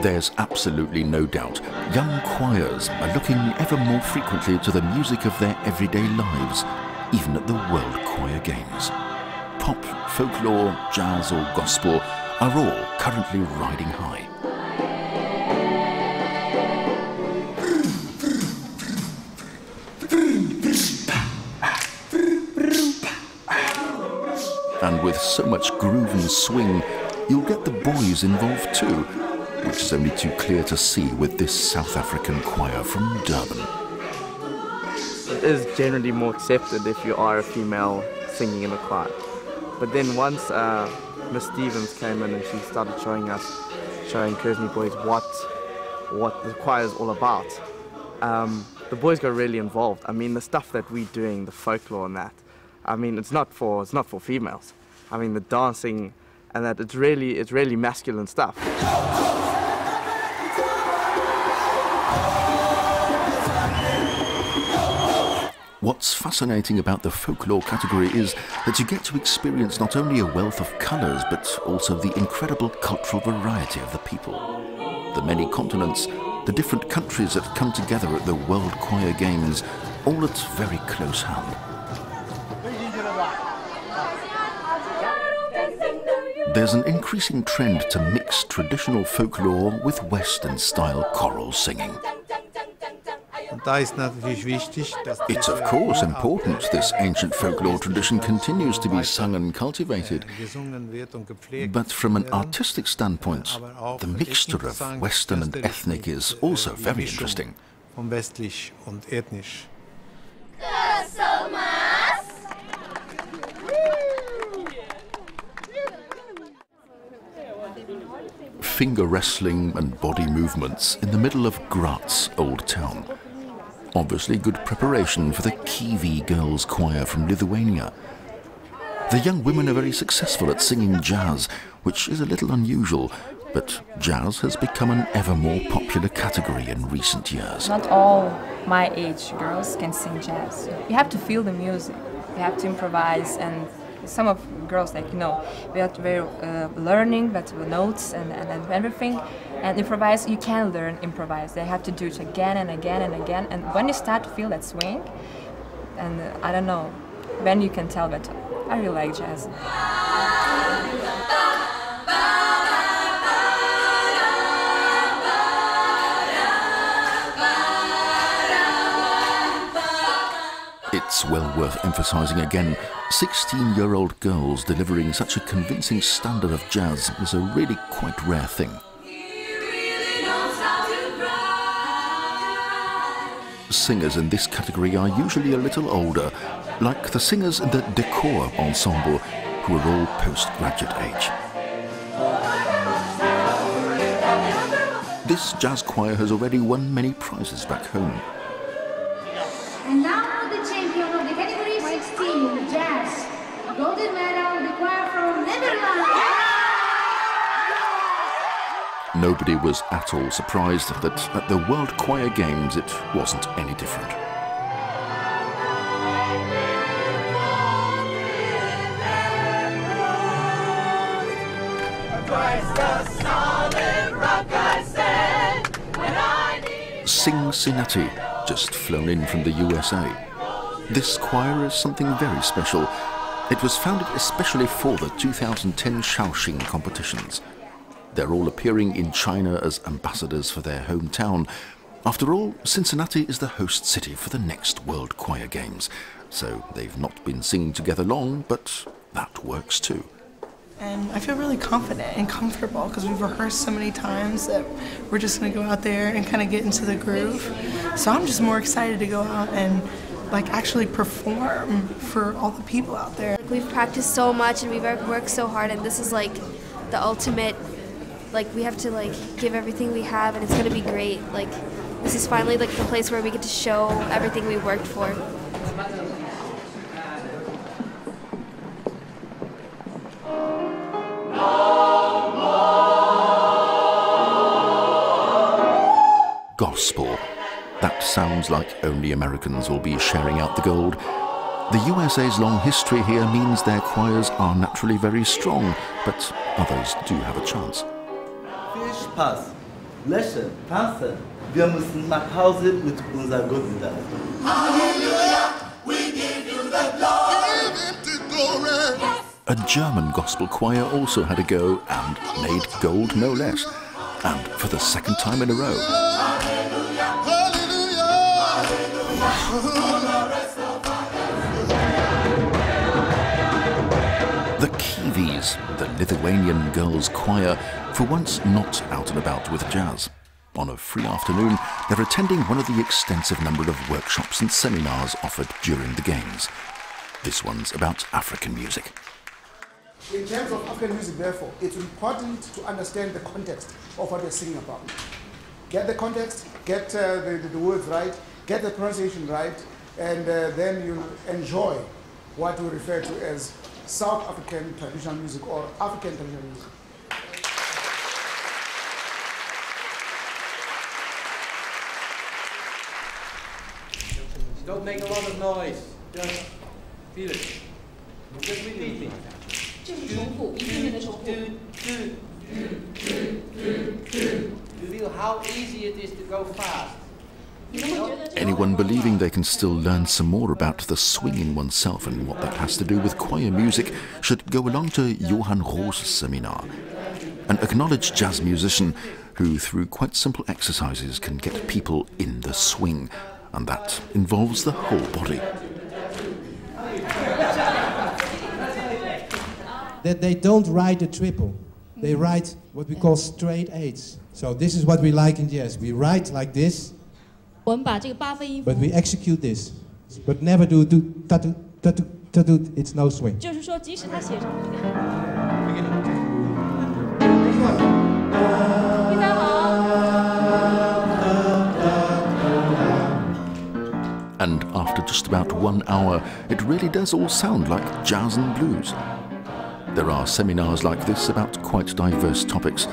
There's absolutely no doubt young choirs are looking ever more frequently to the music of their everyday lives, even at the World Choir Games. Pop, folklore, jazz or gospel are all currently riding high. And with so much groove and swing, you'll get the boys involved too, which is only too clear to see with this South African choir from Durban. It is generally more accepted if you are a female singing in the choir. But then once Miss Stevens came in and she started showing Kersney boys what the choir is all about, the boys got really involved. I mean, the stuff that we're doing, the folklore and that, I mean, it's not for females. I mean, the dancing and that, it's really masculine stuff. What's fascinating about the folklore category is that you get to experience not only a wealth of colours, but also the incredible cultural variety of the people. The many continents, the different countries that come together at the World Choir Games, all at very close hand. There's an increasing trend to mix traditional folklore with Western-style choral singing. It's of course important this ancient folklore tradition continues to be sung and cultivated, but from an artistic standpoint, the mixture of Western and ethnic is also very interesting. Finger wrestling and body movements in the middle of Graz Old Town. Obviously good preparation for the Kiwi Girls Choir from Lithuania. The young women are very successful at singing jazz, which is a little unusual, but jazz has become an ever more popular category in recent years. Not all my age girls can sing jazz. You have to feel the music, you have to improvise, and some of girls, like, you know, we're learning but notes and everything, and improvise, you can learn improvise. They have to do it again and again and again, and when you start to feel that swing, and I don't know, then you can tell that I really like jazz. It's well worth emphasising again, 16-year-old girls delivering such a convincing standard of jazz is a really quite rare thing. Singers in this category are usually a little older, like the singers in the Decor ensemble, who are all postgraduate age. This jazz choir has already won many prizes back home. And now the champion of the category 16, jazz, golden medal, the choir from Netherlands. Nobody was at all surprised that at the World Choir Games it wasn't any different. Cincinnati, just flown in from the USA. This choir is something very special. It was founded especially for the 2010 Shaoxing competitions. They're all appearing in China as ambassadors for their hometown. After all, Cincinnati is the host city for the next World Choir Games. So they've not been singing together long, but that works too. And I feel really confident and comfortable because we've rehearsed so many times that we're just going to go out there and kind of get into the groove. So I'm just more excited to go out and actually perform for all the people out there. We've practiced so much and we've worked so hard, and this is like the ultimate, we have to give everything we have, and it's going to be great. This is finally the place where we get to show everything we worked for. Gospel. That sounds like only Americans will be sharing out the gold. The USA's long history here means their choirs are naturally very strong, but others do have a chance. Fish pass. löschen, tanzen. Wir müssen nach Hause mit unserem guten Tag. A German gospel choir also had a go and made gold no less, and for the second time in a row. The Kiwis, the Lithuanian girls' choir, for once not out and about with jazz. On a free afternoon, they're attending one of the extensive number of workshops and seminars offered during the Games. This one's about African music. In terms of African music, therefore, it's important to understand the context of what we're singing about. Get the context, get the words right, get the pronunciation right, and then you'll enjoy what we refer to as South African traditional music or African traditional music. Don't make a lot of noise. Just feel it. Just repeat it. You feel how easy it is to go fast. Anyone believing they can still learn some more about the swinging oneself and what that has to do with choir music should go along to Johann Roh's seminar, an acknowledged jazz musician who, through quite simple exercises, can get people in the swing, and that involves the whole body. That they don't write a triple, they write what we call straight eights. So this is what we like in jazz. We write like this, but we execute this. But never do ta-tu, ta-tu, ta-tu, it's no swing. And after just about 1 hour, it really does all sound like jazz and blues. There are seminars like this about quite diverse topics.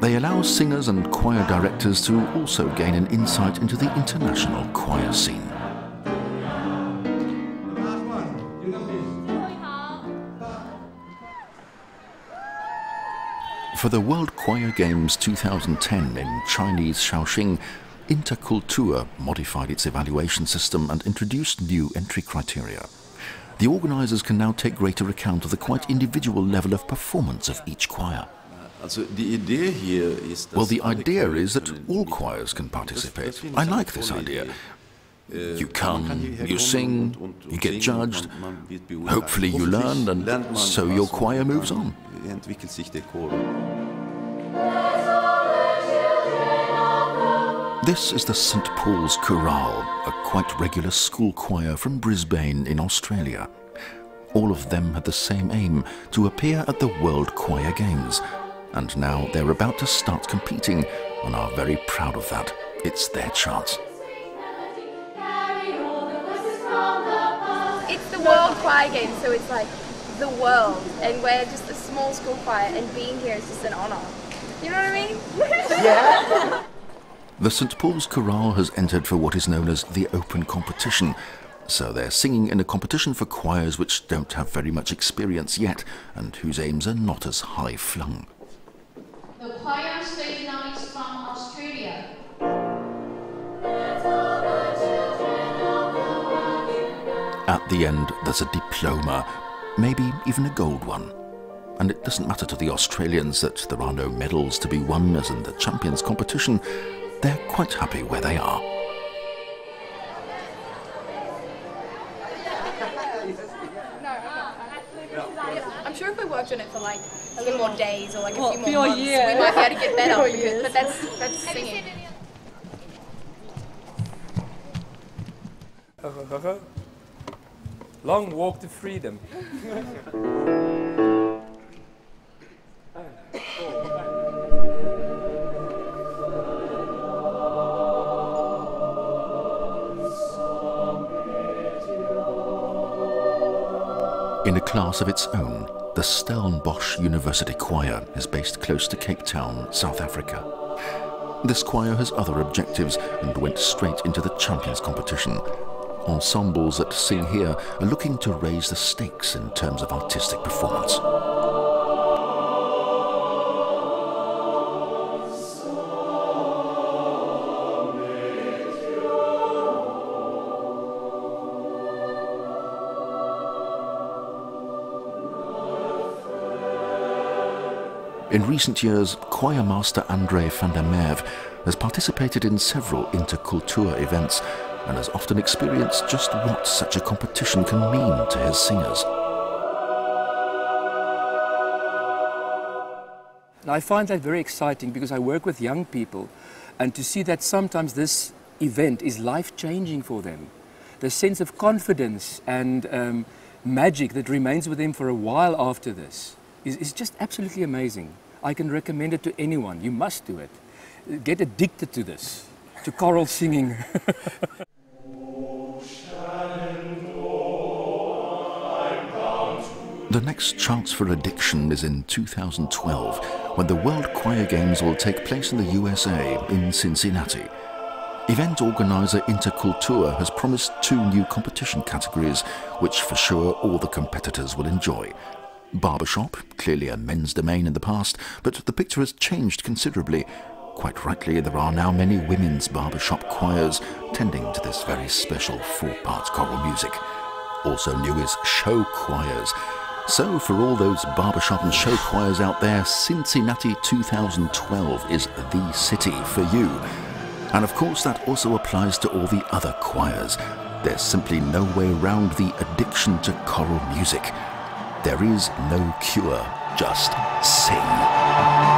They allow singers and choir directors to also gain an insight into the international choir scene. For the World Choir Games 2010 in Chinese Shaoxing, INTERKULTUR modified its evaluation system and introduced new entry criteria. The organisers can now take greater account of the quite individual level of performance of each choir. Well, the idea is that all choirs can participate. I like this idea. You come, you sing, you get judged, hopefully you learn, and so your choir moves on. This is the St. Paul's Chorale, a quite regular school choir from Brisbane in Australia. All of them had the same aim, to appear at the World Choir Games. And now they're about to start competing and are very proud of that. It's their chance. It's the World Choir Games, so it's like the world, and we're just a small school choir, and being here is just an honour. You know what I mean? Yeah. The St. Paul's Chorale has entered for what is known as the open competition. So they're singing in a competition for choirs which don't have very much experience yet and whose aims are not as high-flung. The choir on stage now is from Australia. At the end, there's a diploma, maybe even a gold one. And it doesn't matter to the Australians that there are no medals to be won as in the Champions competition. They're quite happy where they are. I'm sure if we worked on it for like a little more days or like a few more months, we might be able to get better. Because, but that's singing. Long walk to freedom. In a class of its own, the Stellenbosch University Choir is based close to Cape Town, South Africa. This choir has other objectives and went straight into the Champions competition. Ensembles that sing here are looking to raise the stakes in terms of artistic performance. In recent years, choir master André van der Merwe has participated in several INTERKULTUR events and has often experienced just what such a competition can mean to his singers. I find that very exciting because I work with young people, and to see that sometimes this event is life-changing for them. The sense of confidence and magic that remains with them for a while after this is just absolutely amazing. I can recommend it to anyone. You must do it. Get addicted to this, to choral singing. The next chance for addiction is in 2012, when the World Choir Games will take place in the USA in Cincinnati. Event organizer INTERKULTUR has promised 2 new competition categories, which for sure all the competitors will enjoy. Barbershop, clearly a men's domain in the past, but the picture has changed considerably. Quite rightly, there are now many women's barbershop choirs tending to this very special 4-part choral music. Also new is show choirs. So for all those barbershop and show choirs out there, Cincinnati 2012 is the city for you. And of course that also applies to all the other choirs. There's simply no way around the addiction to choral music. There is no cure, just sing.